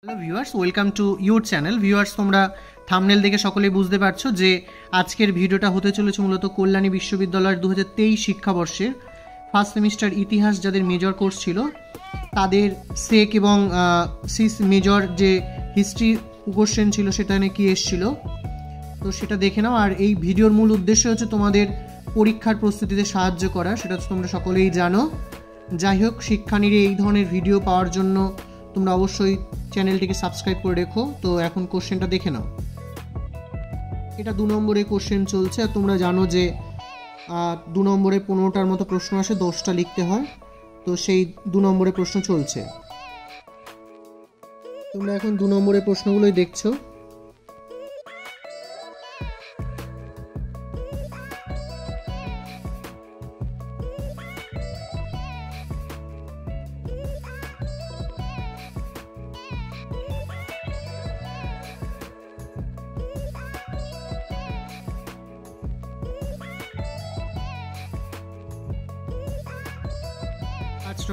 Hello viewers, welcome to your channel. Viewers, তোমরা thumbnail দেখে সকলেই বুঝতে পারছো যে আজকের ভিডিওটা হতে চলেছে মূলত কল্যাণী বিশ্ববিদ্যালয়ের 2023 শিক্ষাবর্ষের ফার্স্ট সেমিস্টার ইতিহাস যাদের মেজর কোর্স ছিল তাদের সেক এবং সিস মেজর যে হিস্ট্রি কোশ্চেন ছিল সেটা নিয়ে কি এসেছিল তো সেটা দেখে নাও। আর এই ভিডিওর মূল উদ্দেশ্য হচ্ছে তোমাদের পরীক্ষার প্রস্তুতিতে সাহায্য করা, সেটা তোমরা সকলেই জানো। যাই হোক, শিক্ষানীড়ে এই ধরনের ভিডিও পাওয়ার জন্য তোমরা অবশ্যই চ্যানেলটিকে সাবস্ক্রাইব করে রেখো। তো এখন কোশ্চেনটা দেখে নাও। এটা 2 নম্বরে কোশ্চেন চলছে। আর তোমরা জানো যে 2 নম্বরে 15টার মতো প্রশ্ন আসে, 10টা লিখতে হয়। তো সেই 2 নম্বরে প্রশ্ন চলছে। তোমরা এখন 2 নম্বরের প্রশ্নগুলোই দেখছো।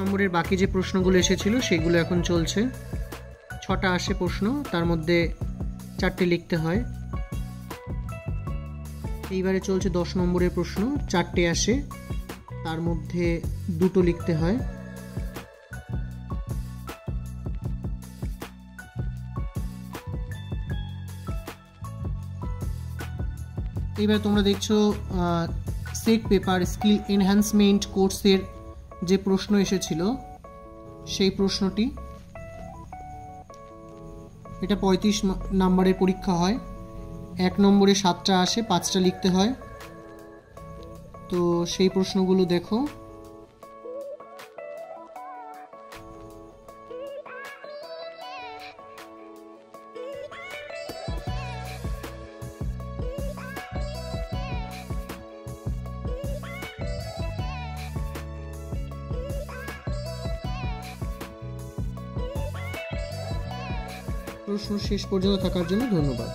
নম্বরের বাকি যে প্রশ্নগুলো এসেছিল সেগুলো এখন চলছে। 6টা আসে প্রশ্ন, তার মধ্যে 4টে লিখতে হয়। এইবারে চলছে 10 নম্বরের প্রশ্ন, 4টে আসে, তার মধ্যে 2টো লিখতে হয়। এইবার তোমরা দেখছো সেক পেপার স্কিল এনহ্যান্সমেন্ট কোর্সের যে প্রশ্ন এসেছিল সেই প্রশ্নটি, এটা 35 নম্বরের পরীক্ষা হয়। 1 নম্বরে 7টা আসে, 5টা লিখতে হয়। তো সেই প্রশ্নগুলো দেখো। প্রশ্ন শেষ পর্যন্ত থাকার জন্য ধন্যবাদ।